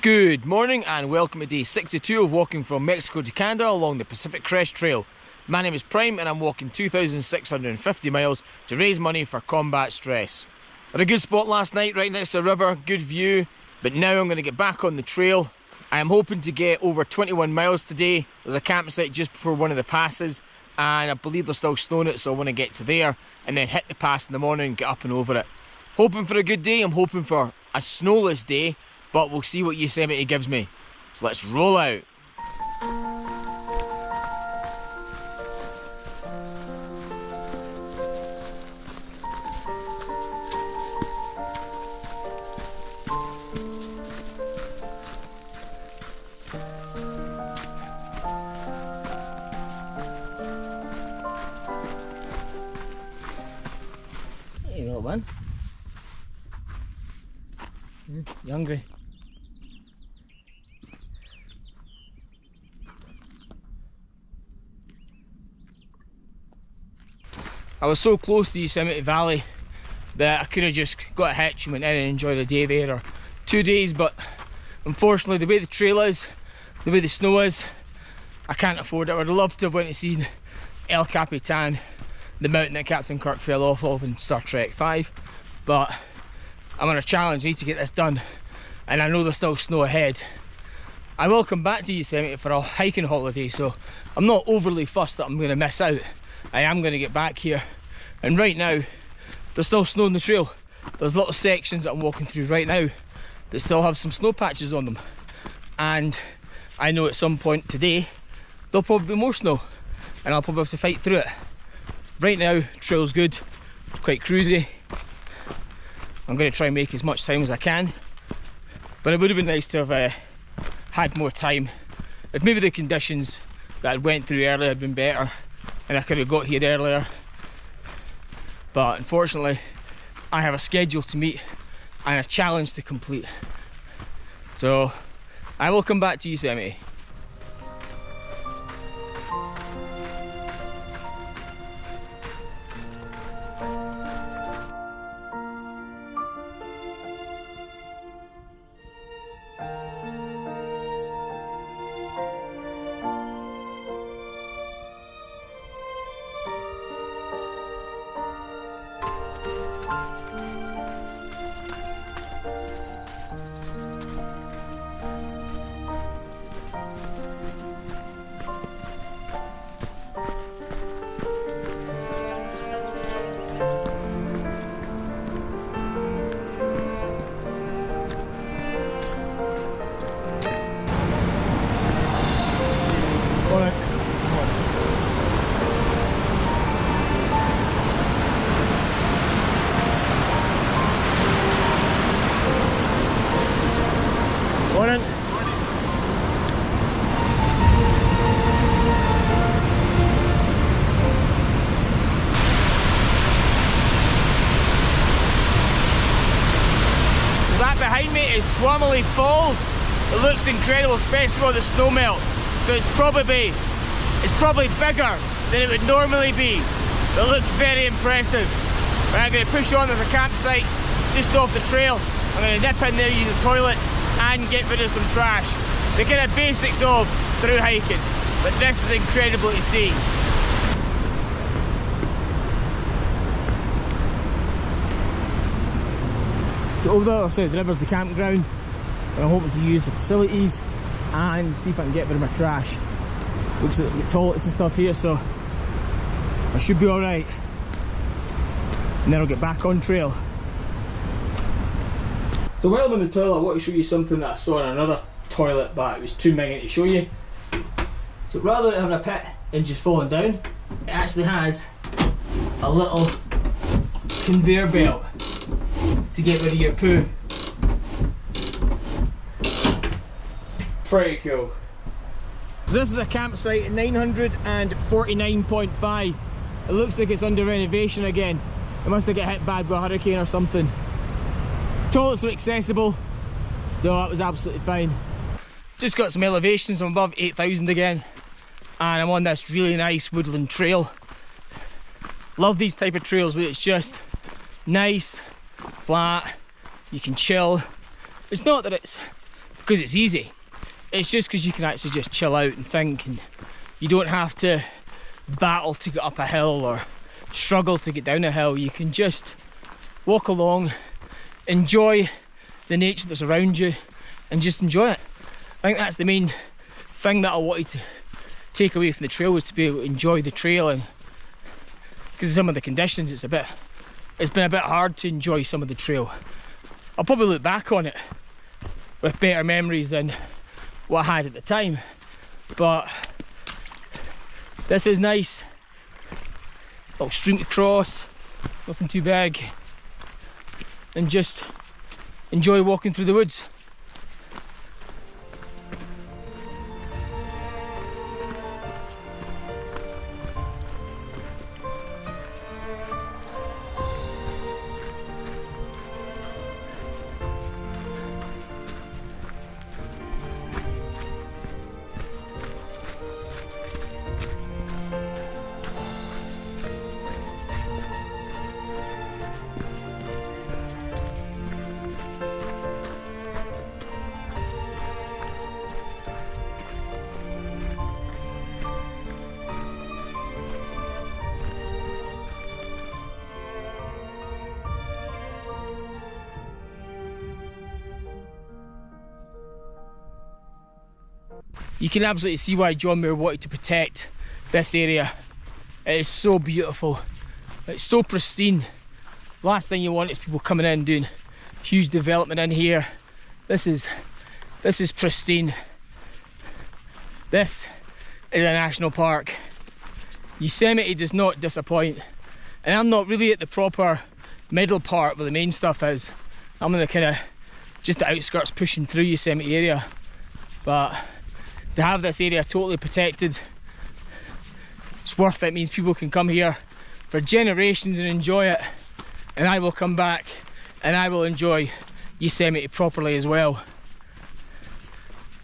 Good morning and welcome to day 62 of walking from Mexico to Canada along the Pacific Crest Trail. My name is Prime and I'm walking 2,650 miles to raise money for combat stress. At a good spot last night right next to the river, good view, but now I'm going to get back on the trail. I am hoping to get over 21 miles today. There's a campsite just before one of the passes and I believe they're still snowing it, so I want to get to there and then hit the pass in the morning and get up and over it. Hoping for a good day. I'm hoping for a snowless day, but we'll see what Yosemite gives me. So let's roll out. Hey little man. You hungry? I was so close to Yosemite Valley that I could have just got a hitch and went in and enjoyed a day there or 2 days, but unfortunately the way the trail is, the way the snow is, I can't afford it. I would have loved to have went and seen El Capitan, the mountain that Captain Kirk fell off of in Star Trek 5, but I'm on a challenge. I need to get this done and I know there's still snow ahead. I will come back to Yosemite for a hiking holiday, so I'm not overly fussed that I'm going to miss out. I am going to get back here, and right now there's still snow on the trail. There's little sections that I'm walking through right now that still have some snow patches on them, and I know at some point today there'll probably be more snow and I'll probably have to fight through it. Right now trail's good, quite cruisy. I'm going to try and make as much time as I can, but it would have been nice to have had more time. If maybe the conditions that I went through earlier had been better and I could have got here earlier, but unfortunately I have a schedule to meet and a challenge to complete, so I will come back to Yosemite. Morning. So that behind me is Twomley Falls. It looks incredible, especially with the snow melt. So it's probably bigger than it would normally be. But it looks very impressive. But I'm going to push on. There's a campsite just off the trail. I'm going to nip in there, use the toilets and get rid of some trash. The kind of basics of through hiking, but this is incredible to see. So over the other side of the river's the campground, and I'm hoping to use the facilities and see if I can get rid of my trash. Looks like the toilets and stuff here, so I should be alright. And then I'll get back on trail. So while I'm in the toilet, I want to show you something that I saw in another toilet, but it was too minging to show you. So rather than having a pit and just falling down, it actually has a little conveyor belt to get rid of your poo. Pretty cool. This is a campsite at 949.5. It looks like it's under renovation again. It must have got hit bad by a hurricane or something. Toilets were accessible, so that was absolutely fine. Just got some elevations. I'm above 8,000 again, and I'm on this really nice woodland trail. Love these type of trails where it's just nice, flat, you can chill. It's not that it's because it's easy. It's just because you can actually just chill out and think, and you don't have to battle to get up a hill or struggle to get down a hill. You can just walk along, enjoy the nature that's around you, and just enjoy it. I think that's the main thing that I wanted to take away from the trail, was to be able to enjoy the trail. And because of some of the conditions, it's been a bit hard to enjoy some of the trail. I'll probably look back on it with better memories than what I had at the time, but this is nice. Little stream to cross, nothing too big, and just enjoy walking through the woods. You can absolutely see why John Muir wanted to protect this area. It is so beautiful. It's so pristine. Last thing you want is people coming in doing huge development in here. This is pristine. This is a national park. Yosemite does not disappoint. And I'm not really at the proper middle part where the main stuff is. I'm in the kind of just the outskirts pushing through Yosemite area. But to have this area totally protected, it's worth it. It means people can come here for generations and enjoy it, and I will come back and I will enjoy Yosemite properly as well.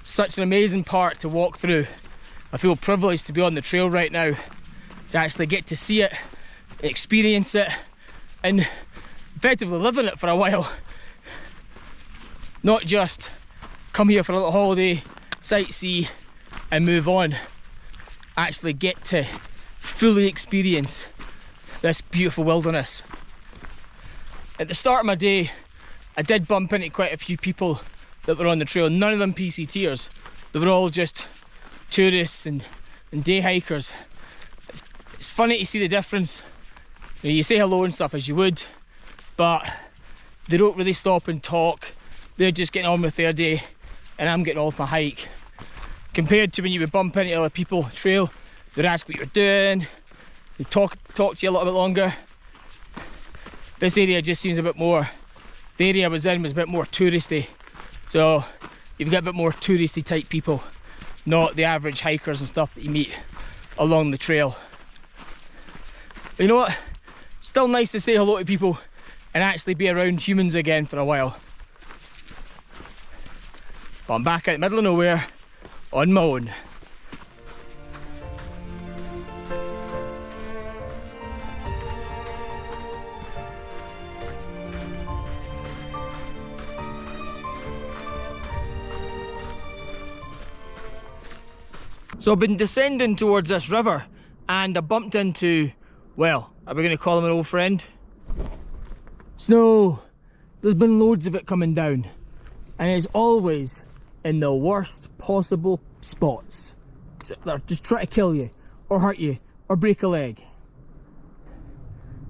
Such an amazing park to walk through. I feel privileged to be on the trail right now, to actually get to see it, experience it, and effectively live in it for a while. Not just come here for a little holiday, sightsee and move on. Actually get to fully experience this beautiful wilderness. At the start of my day, I did bump into quite a few people that were on the trail. None of them PCTers. They were all just tourists and day hikers. It's funny to see the difference. You say hello and stuff as you would, but they don't really stop and talk. They're just getting on with their day, and I'm getting on with my hike. Compared to when you would bump into other people trail, they'd ask what you're doing, they'd talk to you a little bit longer. This area just seems a bit more, the area I was in was a bit more touristy. So you've got a bit more touristy type people, not the average hikers and stuff that you meet along the trail. But you know what? Still nice to say hello to people and actually be around humans again for a while. But I'm back out in the middle of nowhere on my own. So I've been descending towards this river and I bumped into, well, are we going to call him an old friend? Snow. There's been loads of it coming down, and it's always in the worst possible spots. So they're just trying to kill you, or hurt you, or break a leg.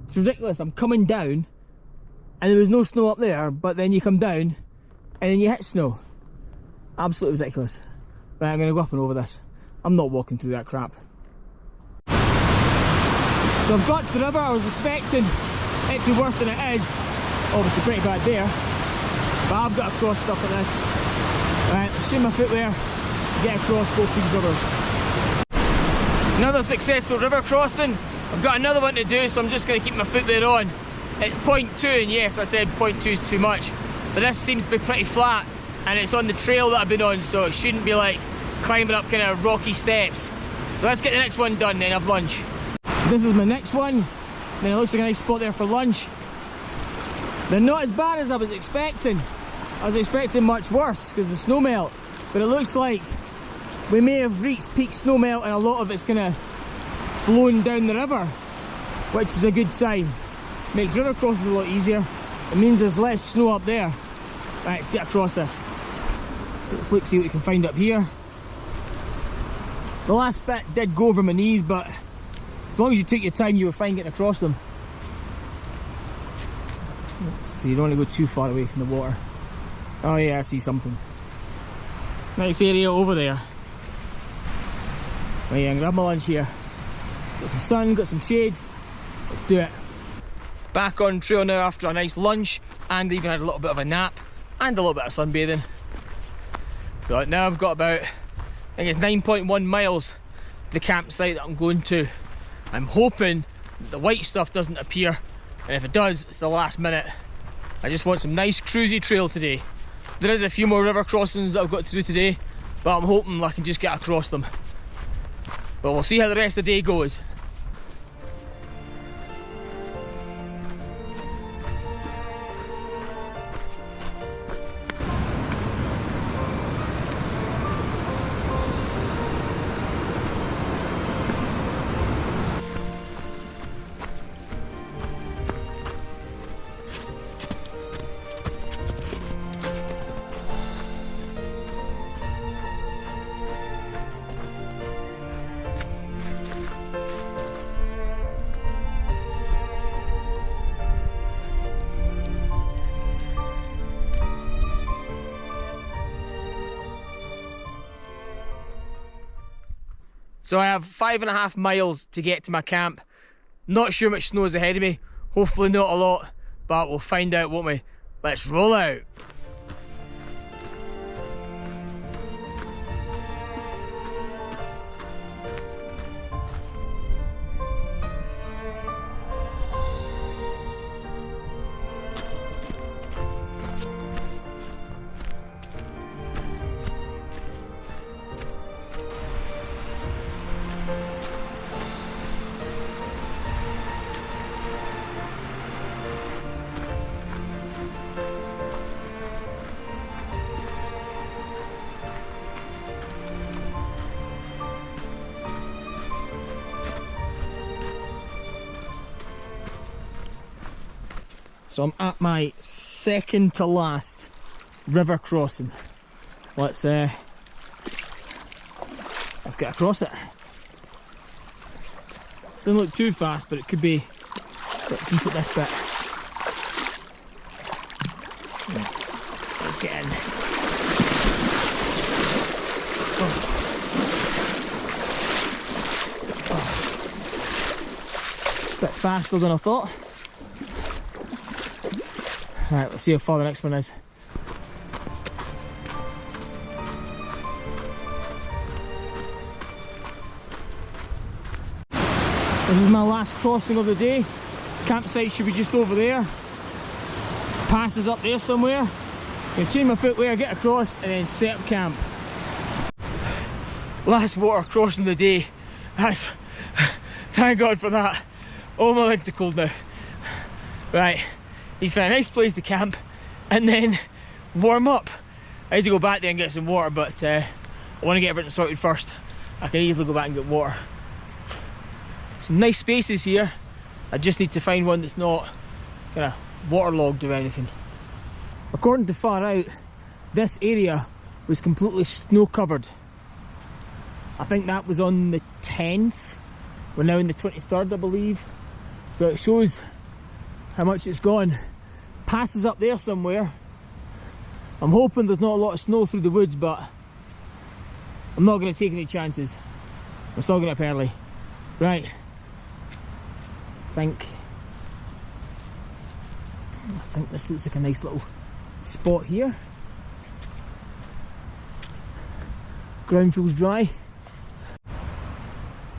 It's ridiculous. I'm coming down, and there was no snow up there, but then you come down, and then you hit snow. Absolutely ridiculous. Right, I'm going to go up and over this. I'm not walking through that crap. So I've got to the river. I was expecting it to be worse than it is. Obviously pretty bad there, but I've got to cross stuff like this. Right, shoot my footwear, get across both these rivers. Another successful river crossing. I've got another one to do, so I'm just going to keep my footwear on. It's 0.2, and yes, I said 0.2 is too much, but this seems to be pretty flat, and it's on the trail that I've been on, so it shouldn't be like climbing up kind of rocky steps. So let's get the next one done, then have lunch. This is my next one. Then it looks like a nice spot there for lunch. They're not as bad as I was expecting. I was expecting much worse because of the snow melt, but it looks like we may have reached peak snow melt and a lot of it's kind of flowing down the river, which is a good sign. Makes river crossings a lot easier. It means there's less snow up there. Right, let's get across this. Let's see what we can find up here. The last bit did go over my knees, but as long as you took your time, you were fine getting across them. Let's see, you don't want to go too far away from the water. Oh yeah, I see something. Nice area over there. Right, yeah, I'm gonna grab my lunch here. Got some sun, got some shade. Let's do it. Back on trail now after a nice lunch, and even had a little bit of a nap and a little bit of sunbathing. So now I've got about, I think it's 9.1 miles to the campsite that I'm going to. I'm hoping that the white stuff doesn't appear, and if it does, it's the last minute. I just want some nice cruisy trail today. There is a few more river crossings that I've got to do today, but I'm hoping I can just get across them. But we'll see how the rest of the day goes. So I have 5.5 miles to get to my camp. Not sure much snow is ahead of me. Hopefully not a lot, but we'll find out, won't we? Let's roll out. So I'm at my second to last river crossing. Let's get across it. Doesn't look too fast, but it could be a bit deep at this bit. Let's get in. Oh. A bit faster than I thought. Right, let's see how far the next one is. This is my last crossing of the day. Campsite should be just over there. Pass is up there somewhere. I'm going to change my footwear, get across, and then set up camp. Last water crossing of the day. Thank God for that. Oh, my legs are cold now. Right. Need to find a nice place to camp and then warm up. I need to go back there and get some water, but I want to get everything sorted first. I can easily go back and get water. Some nice spaces here. I just need to find one that's not kind of waterlogged or anything. According to Far Out, this area was completely snow covered. I think that was on the 10th. We're now in the 23rd, I believe. So it shows how much it's gone. Passes up there somewhere. I'm hoping there's not a lot of snow through the woods, but I'm not going to take any chances. I'm still getting up early. Right. I think this looks like a nice little spot here. Ground feels dry.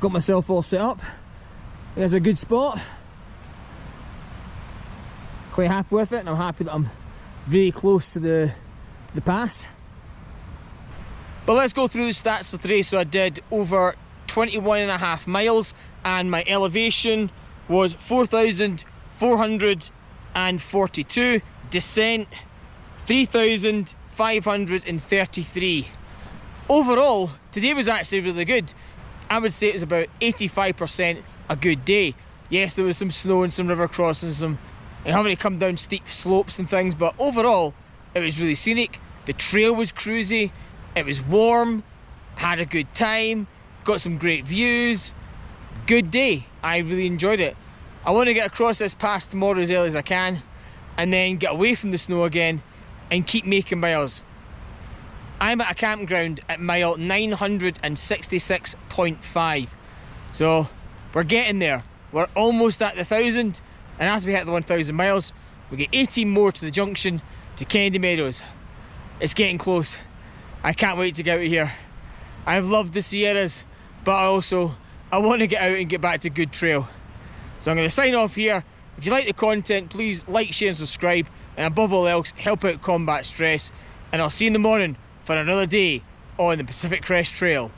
Got myself all set up. There's a good spot. Quite happy with it, and I'm happy that I'm really close to the pass. But let's go through the stats for today. So I did over 21.5 miles and my elevation was 4,442. Descent 3,533. Overall, today was actually really good. I would say it was about 85% a good day. Yes, there was some snow and some river crossings, and having to come down steep slopes and things, but overall, it was really scenic. The trail was cruisy, it was warm, had a good time, got some great views. Good day. I really enjoyed it. I want to get across this pass tomorrow as early as I can, and then get away from the snow again and keep making miles. I'm at a campground at mile 966.5. So we're getting there. We're almost at the 1,000, and after we hit the 1,000 miles, we get 18 more to the junction to Kennedy Meadows. It's getting close. I can't wait to get out of here. I've loved the Sierras, but I want to get out and get back to good trail. So I'm going to sign off here. If you like the content, please like, share and subscribe, and above all else, help out combat stress. And I'll see you in the morning for another day on the Pacific Crest Trail.